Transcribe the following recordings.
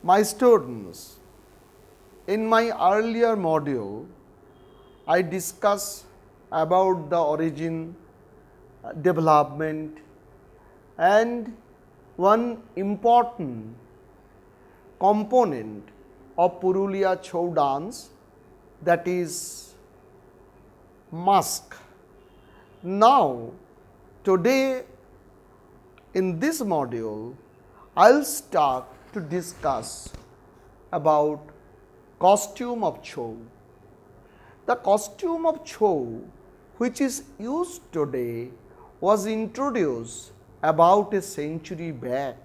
My students, in my earlier module, I discussed about the origin, development and one important component of Purulia Chhou dance, that is mask. Now, today in this module, I will start to discuss about costume of Chhou. The costume of Chhou, which is used today, was introduced about a century back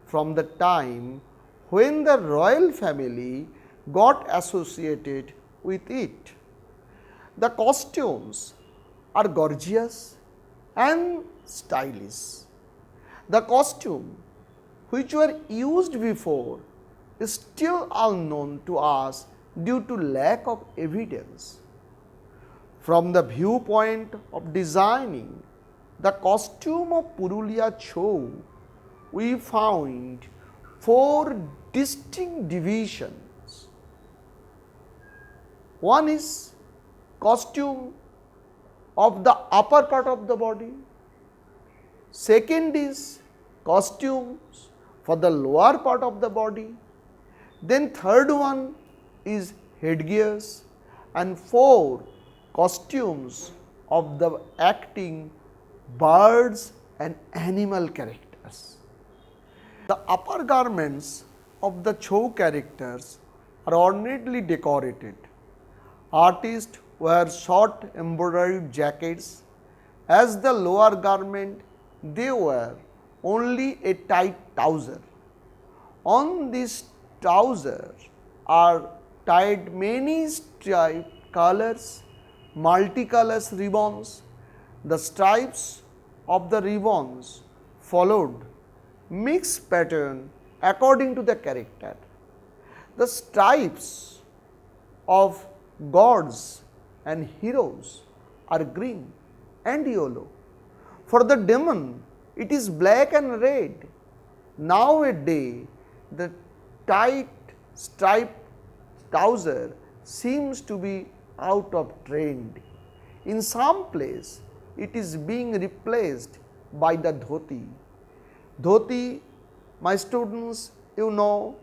from the time when the royal family got associated with it. The costumes are gorgeous and stylish. The costume which were used before is still unknown to us due to lack of evidence. From the viewpoint of designing the costume of Purulia Chhou, we found four distinct divisions. One is costume of the upper part of the body. Second is costumes for the lower part of the body. Then third one is headgears, and four costumes of the acting birds and animal characters. The upper garments of the Chhou characters are ornately decorated. Artists wear short embroidered jackets. As the lower garment, they wear only a tight trouser. On this trouser are tied many striped colors, multicolors ribbons. The stripes of the ribbons followed mixed pattern according to the character. The stripes of gods and heroes are green and yellow. For the demon, it is black and red. Nowadays, the tight striped trouser seems to be out of trend. In some place, it is being replaced by the dhoti. Dhoti, my students, you know,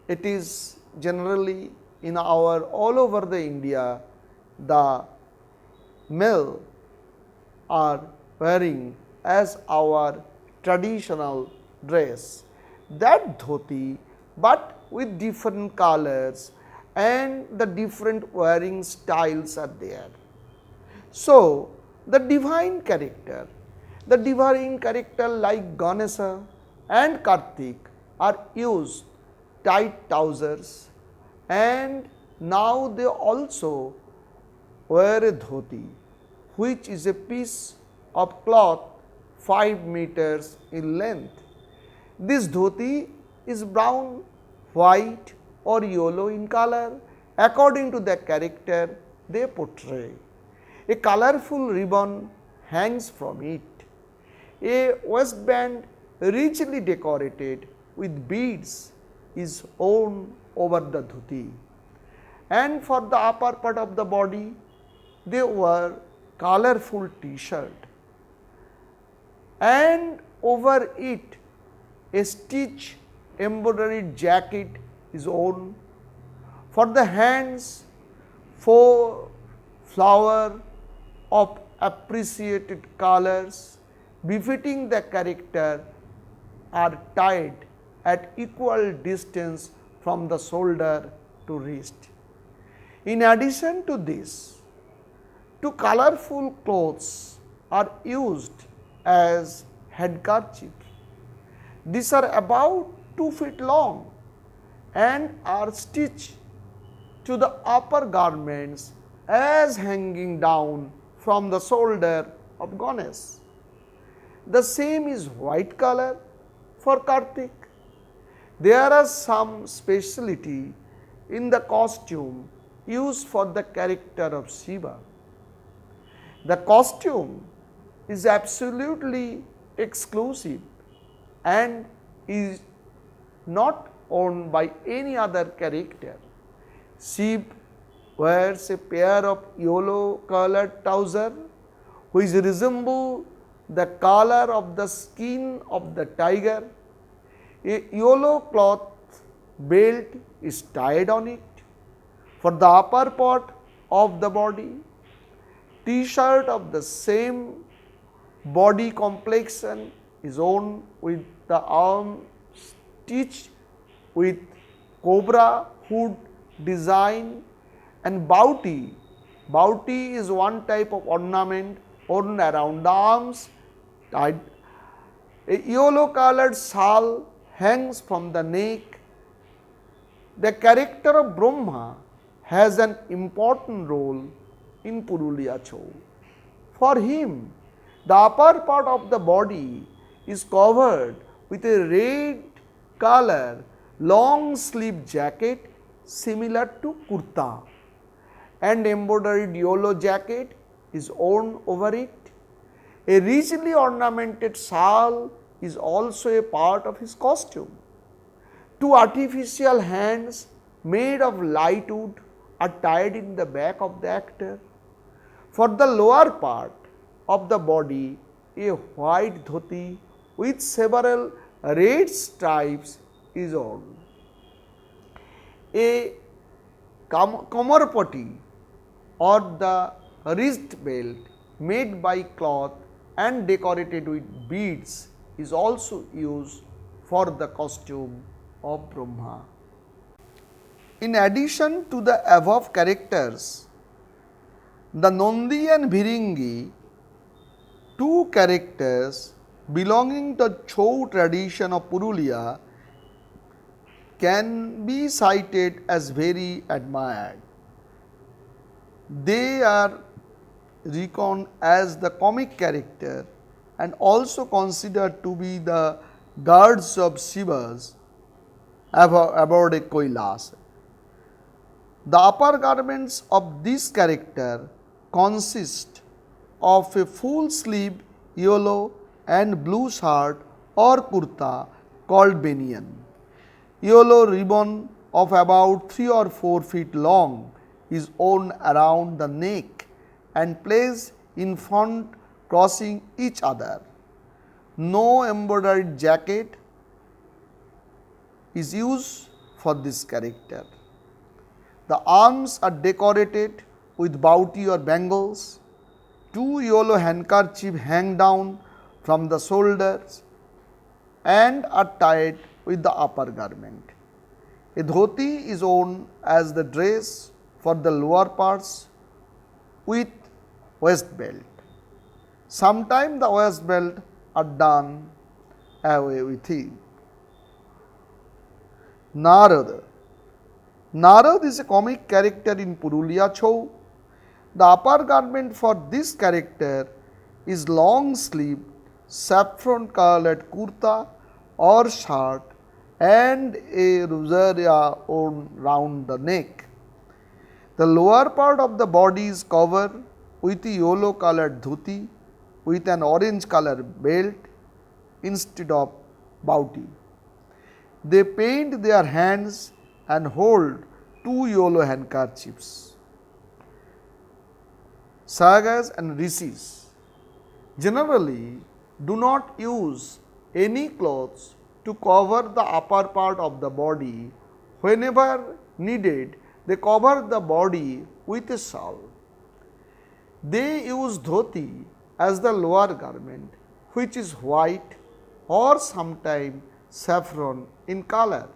it is generally in our all over the India, the male are wearing as our traditional dress. That dhoti, but with different colors and the different wearing styles are there. So, the divine character like Ganesha and Kartik are used tight trousers, and now they also wear a dhoti, which is a piece of cloth 5 meters in length. This dhoti is brown, white or yellow in color according to the character they portray. A colorful ribbon hangs from it. A waistband richly decorated with beads is worn over the dhoti. And for the upper part of the body, they wear colorful t-shirt, and over it a stitch embroidered jacket is worn. For the hands, 4 flower of appreciated colors befitting the character are tied at equal distance from the shoulder to wrist. In addition to this, 2 colorful clothes are used as headkerchief. These are about 2 feet long and are stitched to the upper garments as hanging down from the shoulder of Ganesh. The same is white color for Kartik. There are some speciality in the costume used for the character of Shiva. The costume is absolutely exclusive and is not worn by any other character. Shiv wears a pair of yellow colored trousers which resemble the color of the skin of the tiger. A yellow cloth belt is tied on it. For the upper part of the body, T-shirt of the same body complexion is worn with the arm stitched with cobra hood design and bauti. Bauti is one type of ornament worn around the arms. A yellow colored shawl hangs from the neck. The character of Brahma has an important role in Purulia Chau. For him, the upper part of the body is covered with a red color long sleeve jacket similar to kurta, and embroidered yellow jacket is worn over it. A richly ornamented shawl is also a part of his costume. Two artificial hands made of light wood are tied in the back of the actor. For the lower part of the body, a white dhoti with several red stripes is worn. A kamarpati or the wrist belt made by cloth and decorated with beads is also used for the costume of Brahma. In addition to the above characters, the Nandi and Bhiringi, two characters belonging to the Chou tradition of Purulia, can be cited as very admired. They are reckoned as the comic character and also considered to be the guards of Shiva's aboard a Kailas. The upper garments of this character consist of a full sleeve yellow and blue shirt or kurta called baniyan. Yellow ribbon of about 3 or 4 feet long is worn around the neck and placed in front crossing each other. No embroidered jacket is used for this character. The arms are decorated with bauti or bangles. Two yellow handkerchiefs hang down from the shoulders and are tied with the upper garment. A dhoti is worn as the dress for the lower parts with waist belt. Sometimes the waist belt are done away with it. Narad. Narad is a comic character in Purulia Chou. The upper garment for this character is long sleeve saffron colored kurta or shirt and a rosary worn round the neck. The lower part of the body is covered with a yellow colored dhoti with an orange color belt instead of bauti. They paint their hands and hold two yellow handkerchiefs. Sagas and rishis generally do not use any clothes to cover the upper part of the body. Whenever needed, they cover the body with a shawl. They use dhoti as the lower garment, which is white or sometimes saffron in color.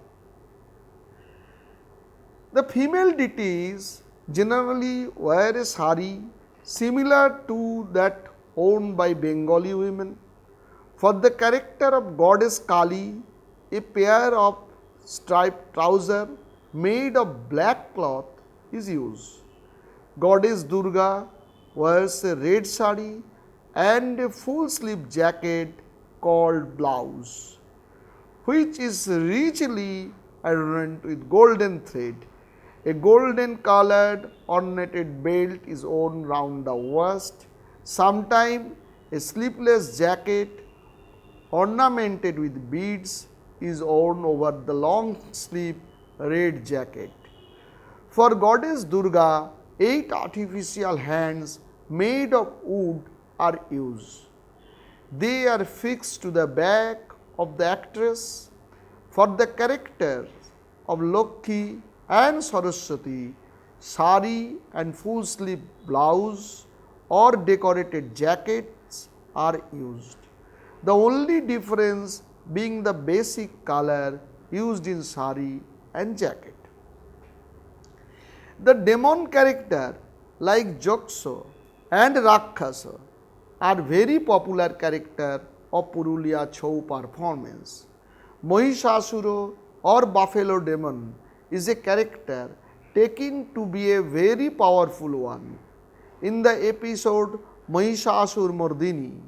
The female deities generally wear a sari similar to that worn by Bengali women. For the character of goddess Kali, a pair of striped trousers made of black cloth is used. Goddess Durga wears a red sari and a full sleeve jacket called blouse, which is richly adorned with golden thread. A golden colored ornamented belt is worn round the waist. Sometimes a sleeveless jacket ornamented with beads is worn over the long sleeve red jacket. For goddess Durga, 8 artificial hands made of wood are used. They are fixed to the back of the actress. For the character of Lokhi and Saraswati, sari and full sleeve blouse or decorated jackets are used. The only difference being the basic color used in sari and jacket. The demon character like Jokso and Rakshasa are very popular character of Purulia Chhau performance. Mahishasura or buffalo demon is a character taken to be a very powerful one. In the episode Mahishasur Mardini,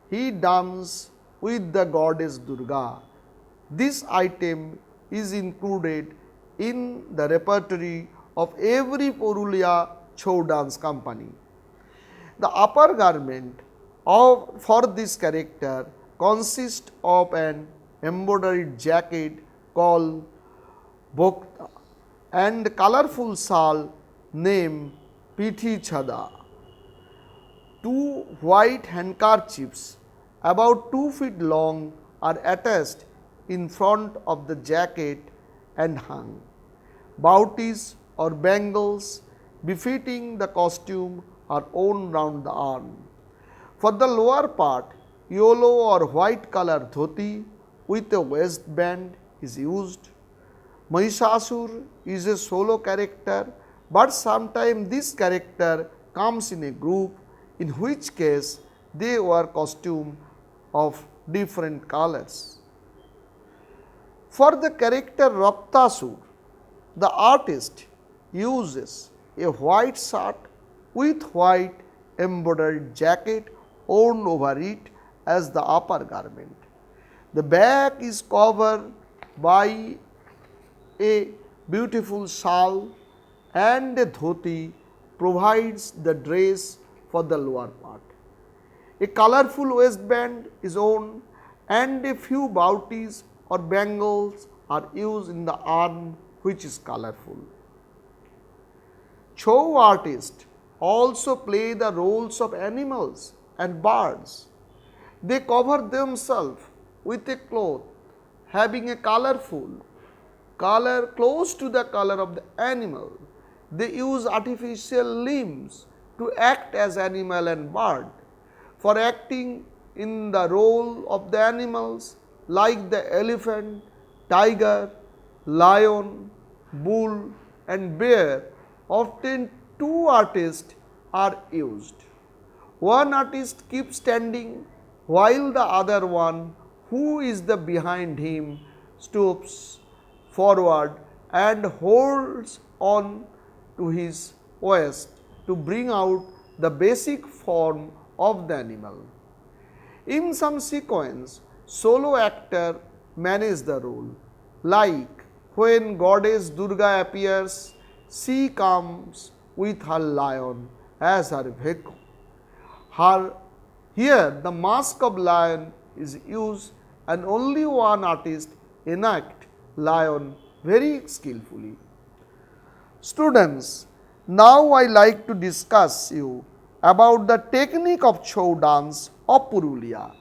he dances with the goddess Durga. This item is included in the repertory of every Purulia Chhau dance company. The upper garment for this character consists of an embroidered jacket called bokta and colorful shawl named Pithi Chada. 2 white handkerchiefs about 2 feet long are attached in front of the jacket and hung. Bautis or bangles befitting the costume are worn round the arm. For the lower part, yellow or white color dhoti with a waistband is used. Mahishasur is a solo character, but sometimes this character comes in a group, in which case they wear costume of different colors. For the character Raktasur, the artist uses a white shirt with white embroidered jacket worn over it as the upper garment. The back is covered by a beautiful shawl and a dhoti provides the dress for the lower part. A colorful waistband is worn and a few bautis or bangles are used in the arm which is colorful. Chhau artists also play the roles of animals and birds. They cover themselves with a cloth having a colorful color close to the color of the animal. They use artificial limbs to act as animal and bird. For acting in the role of the animals like the elephant, tiger, lion, bull and bear, often 2 artists are used. One artist keeps standing while the other one, who is the behind him, stoops forward and holds on to his waist to bring out the basic form of the animal. In some sequence, solo actor manage the role, like when goddess Durga appears, she comes with her lion as her vehicle. Here the mask of lion is used and only one artist enact lion very skillfully. Students, now I like to discuss you about the technique of Chhau dance of Purulia.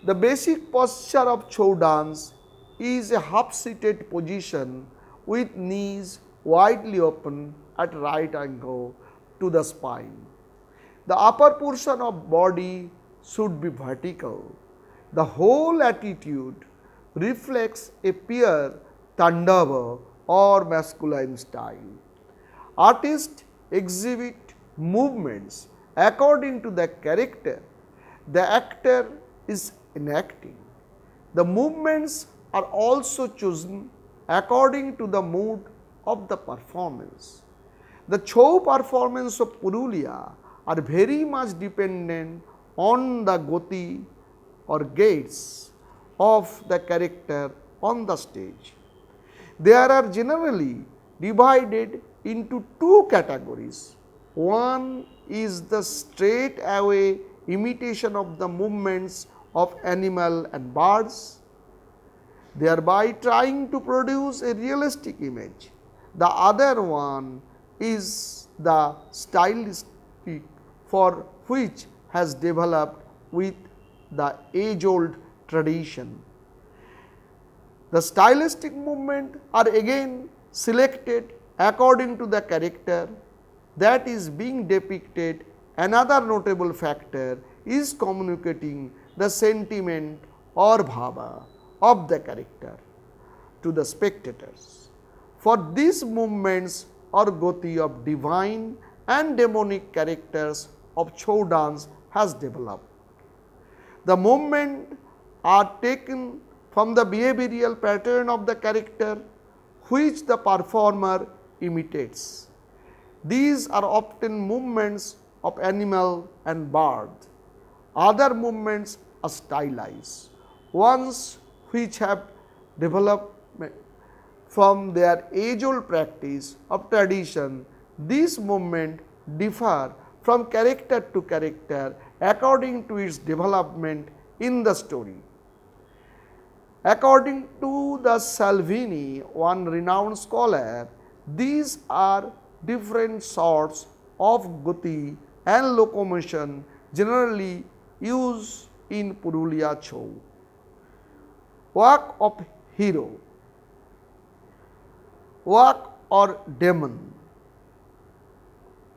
The basic posture of Chhau dance is a half-seated position with knees widely open at right angle to the spine. The upper portion of body should be vertical. The whole attitude reflects a pure Tandava or masculine style. Artists exhibit movements according to the character the actor is enacting. The movements are also chosen according to the mood of the performance. The Chhau performance of Purulia are very much dependent on the goti or gaits of the character on the stage. They are generally divided into 2 categories. One is the straight away imitation of the movements of animal and birds. thereby trying to produce a realistic image. The other one is the stylistic, for which has developed with the age-old tradition. The stylistic movement are again selected according to the character that is being depicted. Another notable factor is communicating the sentiment or bhava of the character to the spectators. For these movements or goti of divine and demonic characters of Chhau dance has developed. The movements are taken from the behavioral pattern of the character which the performer imitates. These are often movements of animal and bird. Other movements are stylized, ones which have developed from their age-old practice of tradition. These movements differ from character to character according to its development in the story. According to the Salvini, one renowned scholar, these are different sorts of goti and locomotion generally used in Purulia Chhau. Work of hero, work or demon,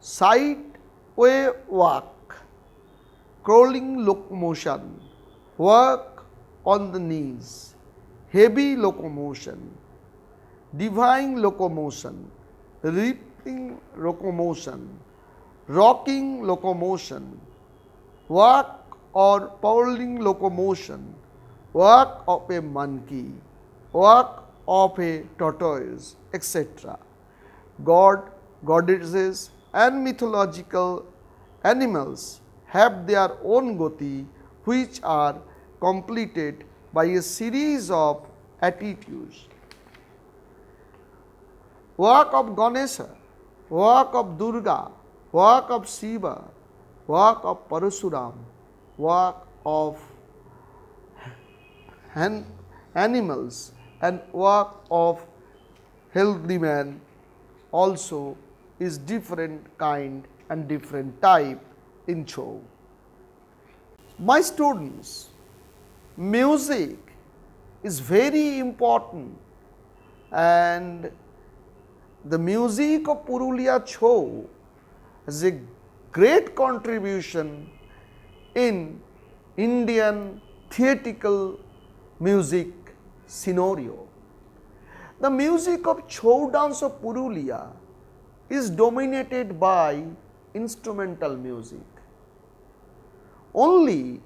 sideway walk, crawling locomotion, work on the knees, heavy locomotion, divine locomotion, reaping locomotion, rocking locomotion, work or powering locomotion, work of a monkey, work of a tortoise, etc. God, goddesses and mythological animals have their own goti which are completed by a series of attitudes. Work of Ganesha, work of Durga, work of Shiva, work of Parasuram, work of animals and work of healthy man also is different kind and different type in Chhau. My students, music is very important, and the music of Purulia Chhau has a great contribution in Indian theatrical music scenario. The music of Chhau dance of Purulia is dominated by instrumental music. Only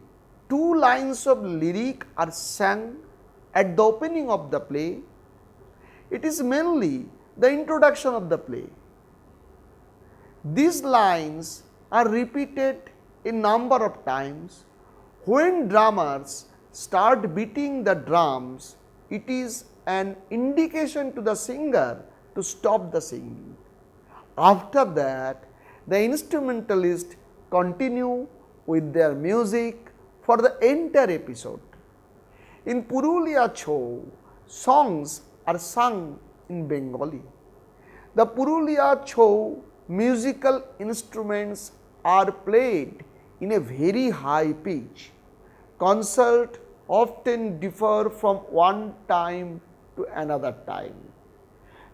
2 lines of lyric are sung at the opening of the play. It is mainly the introduction of the play. These lines are repeated a number of times. When drummers start beating the drums, it is an indication to the singer to stop the singing. After that, the instrumentalists continue with their music for the entire episode. In Purulia Chhau, songs are sung in Bengali. The Purulia Chhau musical instruments are played in a very high pitch. Concerts often differ from one time to another time.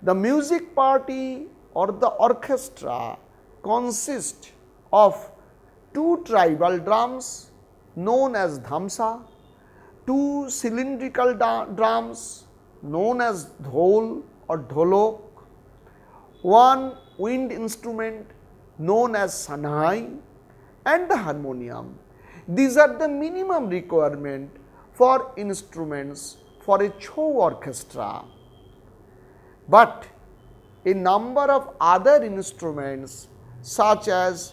The music party or the orchestra consists of 2 tribal drums known as dhamsa, 2 cylindrical drums known as dhol or dholok, 1 wind instrument known as sanhai, and the harmonium. These are the minimum requirement for instruments for a Chhau orchestra. But a number of other instruments such as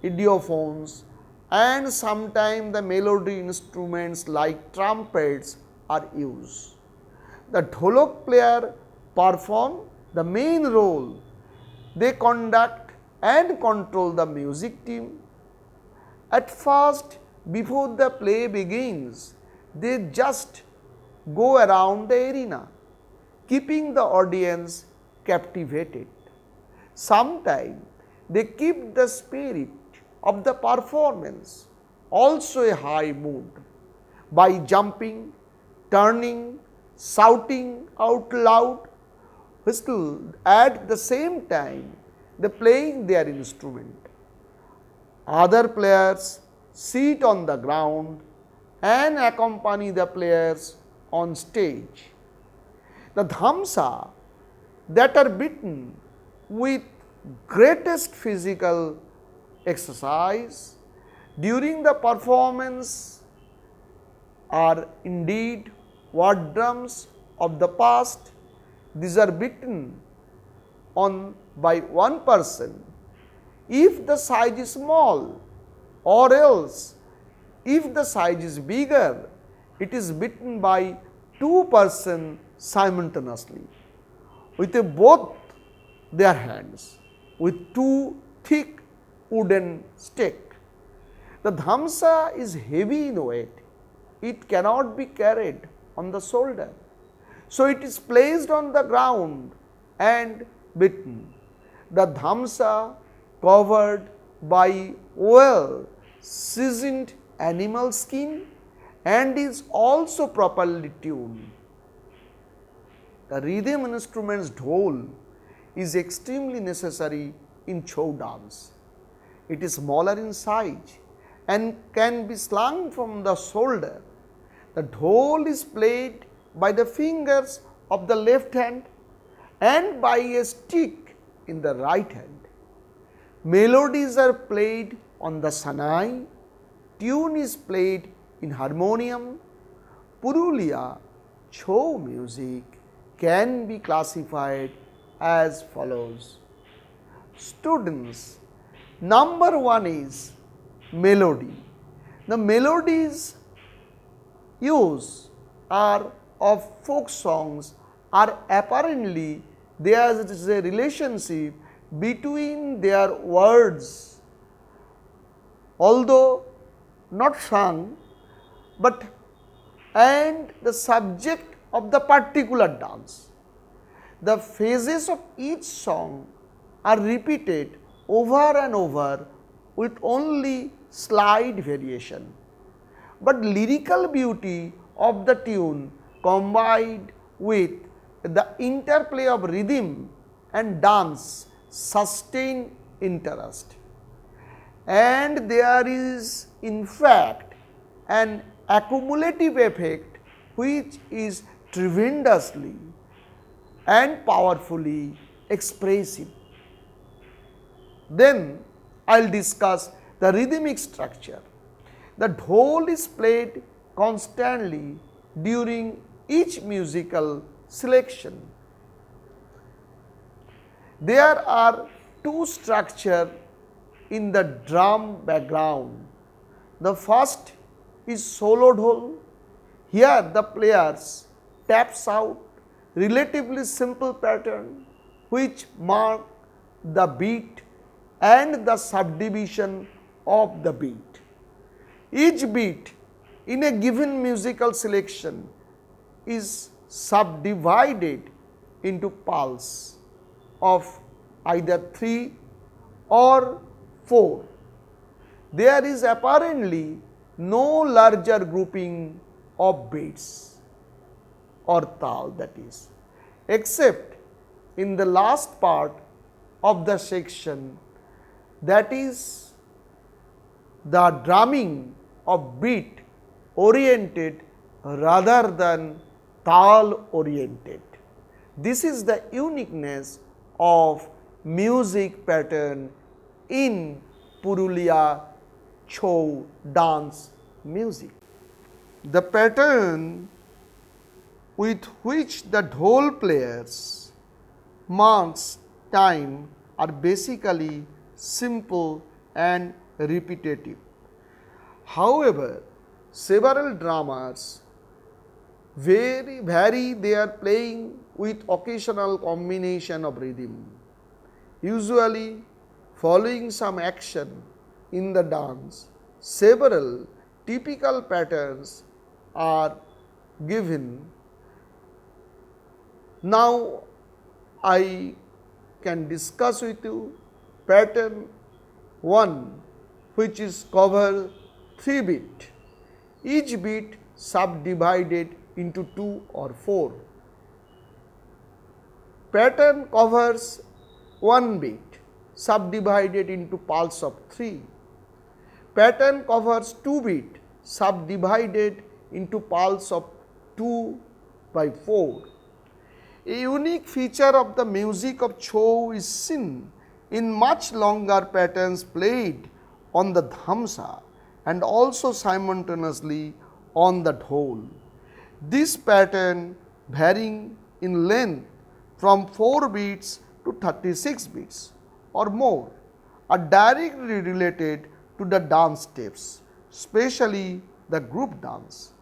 idiophones and sometimes the melody instruments like trumpets are used. The dholok player perform the main role. They conduct and control the music team. At first, before the play begins, they just go around the arena, keeping the audience captivated. Sometimes they keep the spirit of the performance also a high mood by jumping, turning, shouting out loud, whistle at the same time they playing their instrument. Other players sit on the ground and accompany the players on stage. The dhamsa that are beaten with greatest physical exercise during the performance are indeed war drums of the past. These are beaten on by one person if the size is small, or else if the size is bigger, it is beaten by two persons simultaneously with both their hands with two thick wooden stick. The dhamsa is heavy in weight, it cannot be carried on the shoulder. So, it is placed on the ground and beaten. The dhamsa covered by well seasoned animal skin and is also properly tuned. The rhythm instrument's dhol is extremely necessary in Chhau dance. It is smaller in size and can be slung from the shoulder. The dhol is played by the fingers of the left hand and by a stick in the right hand. Melodies are played on the sanai, tune is played in harmonium. Purulia Chhau music can be classified as follows. Students, number one is melody. The melodies used are of folk songs are apparently there is a relationship between their words, although not sung, but and the subject of the particular dance. The phases of each song are repeated over and over with only slight variation, but lyrical beauty of the tune combined with the interplay of rhythm and dance sustain interest, and there is in fact an accumulative effect which is tremendously and powerfully expressive. Then I will discuss the rhythmic structure. The dhol is played constantly during each musical selection. There are two structures in the drum background. The first is solo dhol. Here the players taps out relatively simple pattern which mark the beat and the subdivision of the beat. Each beat in a given musical selection is subdivided into pulse of either 3 or 4. There is apparently no larger grouping of beats or tal, that is, except in the last part of the section, that is the drumming of beat oriented rather than tal oriented. This is the uniqueness of music pattern in Purulia Chhau dance music. The pattern with which the dhol players marks time are basically simple and repetitive. However, several drummers vary their playing with occasional combination of rhythm, usually following some action in the dance. Several typical patterns are given. Now I can discuss with you pattern 1, which is cover 3 bit, each bit subdivided into 2 or 4. Pattern covers 1 bit subdivided into pulse of 3. Pattern covers 2 bit subdivided into pulse of 2 by 4. A unique feature of the music of Chhau is seen in much longer patterns played on the dhamsa and also simultaneously on the dhol. This pattern varying in length from 4 beats to 36 beats or more are directly related to the dance steps, especially the group dance.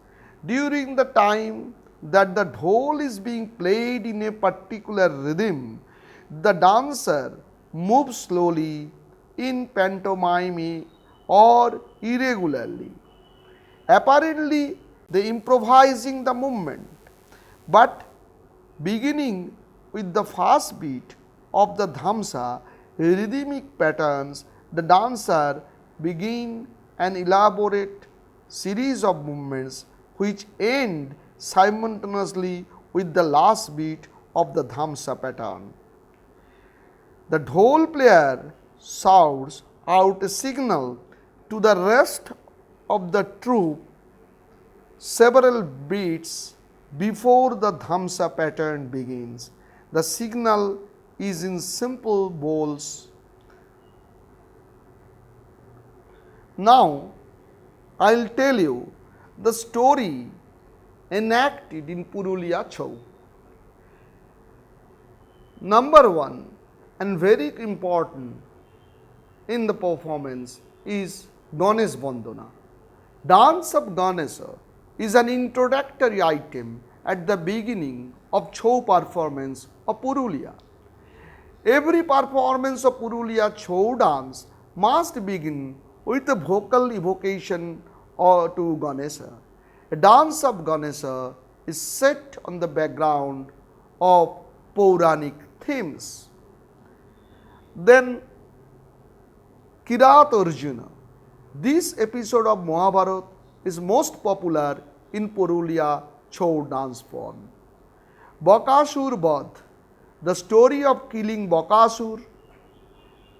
During the time that the dhol is being played in a particular rhythm, the dancer moves slowly in pantomime or irregularly, apparently they improvising the movement, but beginning with the first beat of the dhamsa rhythmic patterns, the dancer begin an elaborate series of movements which end simultaneously with the last beat of the dhamsa pattern. The dhol player shouts out a signal to the rest of the troop several beats before the dhamsa pattern begins. The signal is in simple bowls. Now I will tell you the story enacted in Purulia Chhau. Number 1 and very important in the performance is Ganesh Vandana. Dance of Ganesha is an introductory item at the beginning of Chhau performance of Purulia. Every performance of Purulia Chhau dance must begin with a vocal evocation to Ganesha. A dance of Ganesha is set on the background of Puranic themes. Then Kirat Arjuna. This episode of Mahabharata is most popular in Purulia Chhau dance form. Bakasur Vadh, the story of killing Bakasur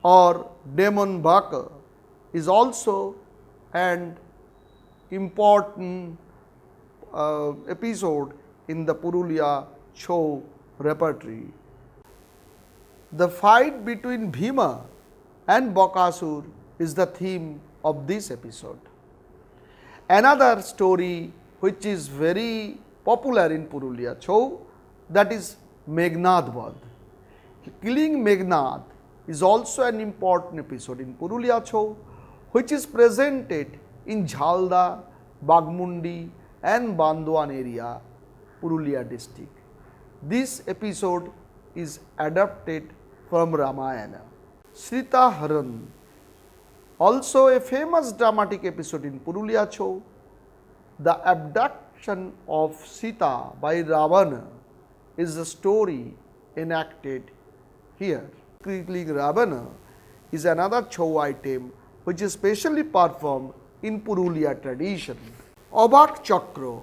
or demon Baka, is also an important episode in the Purulia Chhau repertory. The fight between Bhima and Bakasur is the theme of this episode. Another story which is very popular in Purulia Chhau, that is Meghnad Vadh. Killing Meghnad is also an important episode in Purulia Chhau, which is presented in Jhalda, Bagmundi and Bandwan area, Purulia district. This episode is adapted from Ramayana. Sita Haran, also a famous dramatic episode in Purulia Chhau. The abduction of Sita by Ravana is the story enacted here. Killing Ravana is another Chhau item which is specially performed in Purulia tradition. Abhak Chakra,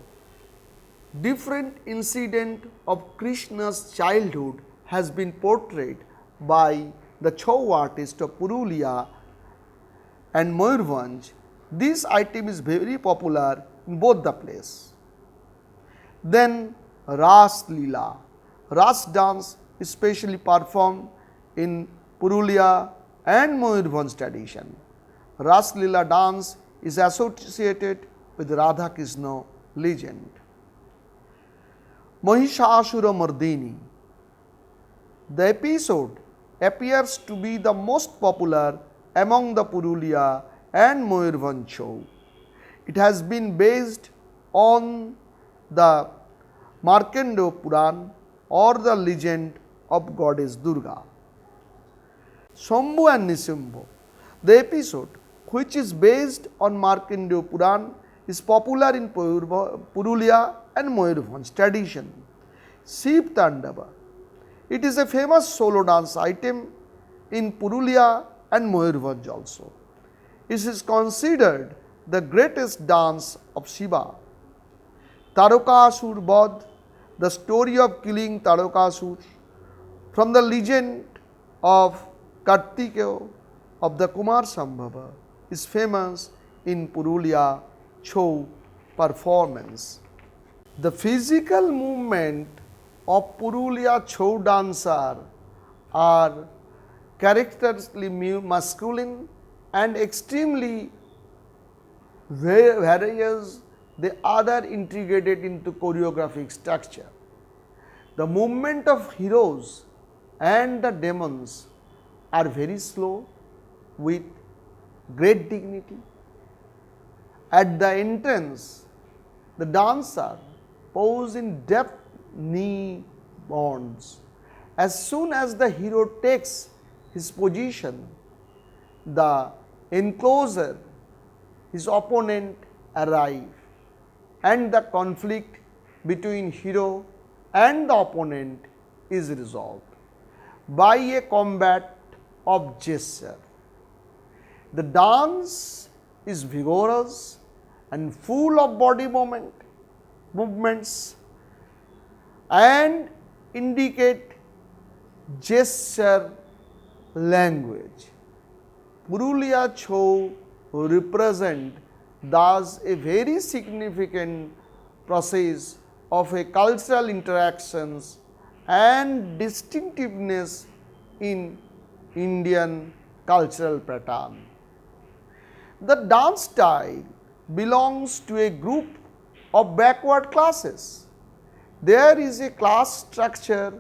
different incident of Krishna's childhood has been portrayed by the Chhau artist of Purulia and Mayurbhanj. This item is very popular in both the places. Then Ras Leela. Ras dance is specially performed in Purulia and Mayurbhanj tradition. Ras Leela dance is associated with Radha Krishna legend. Mahishasura Mardini. The episode appears to be the most popular among the Purulia and Mayurbhanj Chhau. It has been based on the Markandeya Puran or the legend of goddess Durga. Shambhu and Nisambhu. The episode, which is based on Markandeya Puran, is popular in Purulia and Mayurbhanj tradition. Shiv Tandava. It is a famous solo dance item in Purulia and Mayurbhanj also. It is considered the greatest dance of Shiva. Tarakasur Badh, the story of killing Tarakasur, from the legend of Kartikeya of the Kumar Sambhava, is famous in Purulia Chhau performance. The physical movement of Purulia Chhau dancer are characteristically masculine and extremely various. They are integrated into choreographic structure. The movement of heroes and the demons are very slow with great dignity. At the entrance, the dancer pose in depth knee bonds. As soon as the hero takes his position, the enclosure, his opponent arrive, and the conflict between hero and the opponent is resolved by a combat of gesture. The dance is vigorous and full of body movements and indicate gesture language. Purulia Chhau represent thus a very significant process of a cultural interactions and distinctiveness in Indian cultural pattern. The dance style belongs to a group of backward classes. There is a class structure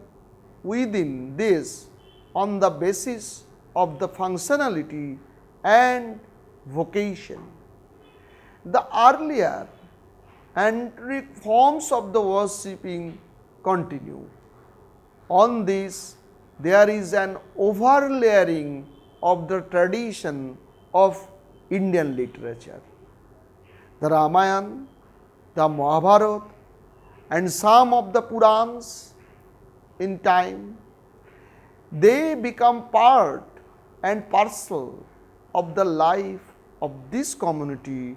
within this on the basis of the functionality and vocation. The earlier antique forms of the worshipping continue. On this, there is an overlaying of the tradition of Indian literature. The Ramayana, the Mahabharata, and some of the Purans in time, they become part and parcel of the life of this community,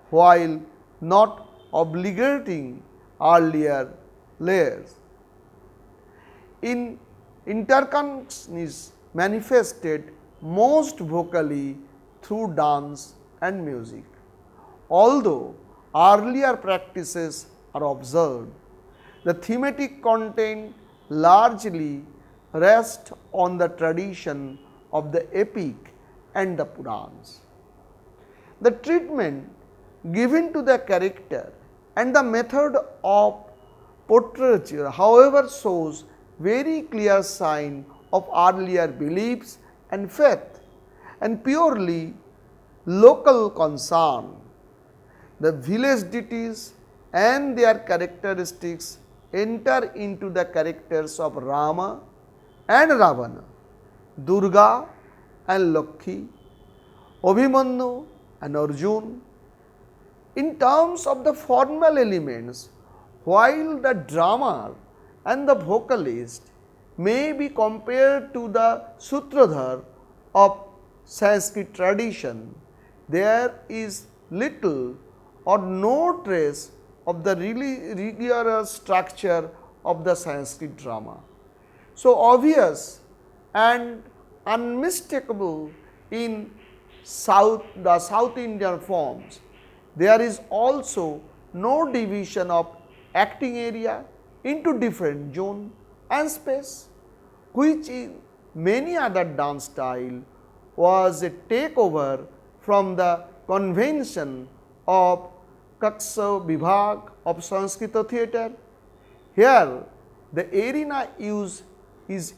while not obligating earlier layers. In interconnection is manifested most vocally through dance and music. Although earlier practices are observed, the thematic content largely rests on the tradition of the epic and the Purans. The treatment given to the character and the method of portraiture, however, shows very clear sign of earlier beliefs and faith and purely local concern. The village deities and their characteristics enter into the characters of Rama and Ravana, Durga and Lakshmi, Abhimanyu and Arjuna. In terms of the formal elements, while the drummer and the vocalist may be compared to the Sutradhar of Sanskrit tradition, there is little or no trace of the rigorous structure of the Sanskrit drama. So obvious and unmistakable in the South Indian forms, there is also no division of acting area into different zone and space, which in many other dance style was a takeover from the convention of Kaksha Vibhag of Sanskrit theatre. Here the arena is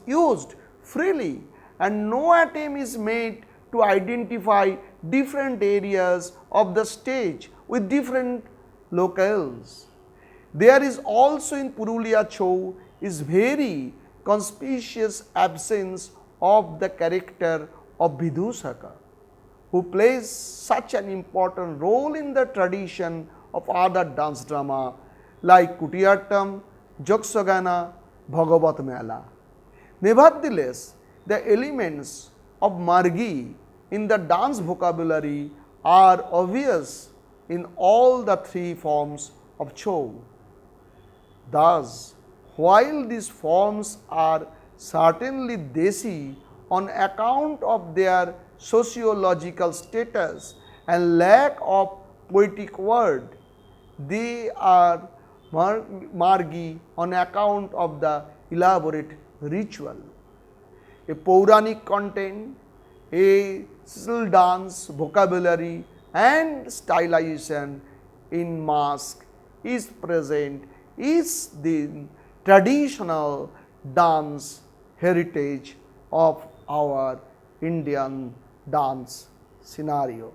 used freely and no attempt is made to identify different areas of the stage with different locales. There is also in Purulia Chhau is very conspicuous absence of the character of Vidhushaka, who plays such an important role in the tradition of other dance drama. like Kutiyattam, Joksagana, Bhagavat Mela. Nevertheless, the elements of Margi in the dance vocabulary are obvious in all the three forms of Chou. Thus, while these forms are certainly Desi on account of their sociological status and lack of poetic word, they are Margi on account of the elaborate ritual. A Puranic content, a still dance vocabulary and stylization in mask is present is the traditional dance heritage of our Indian dance scenario.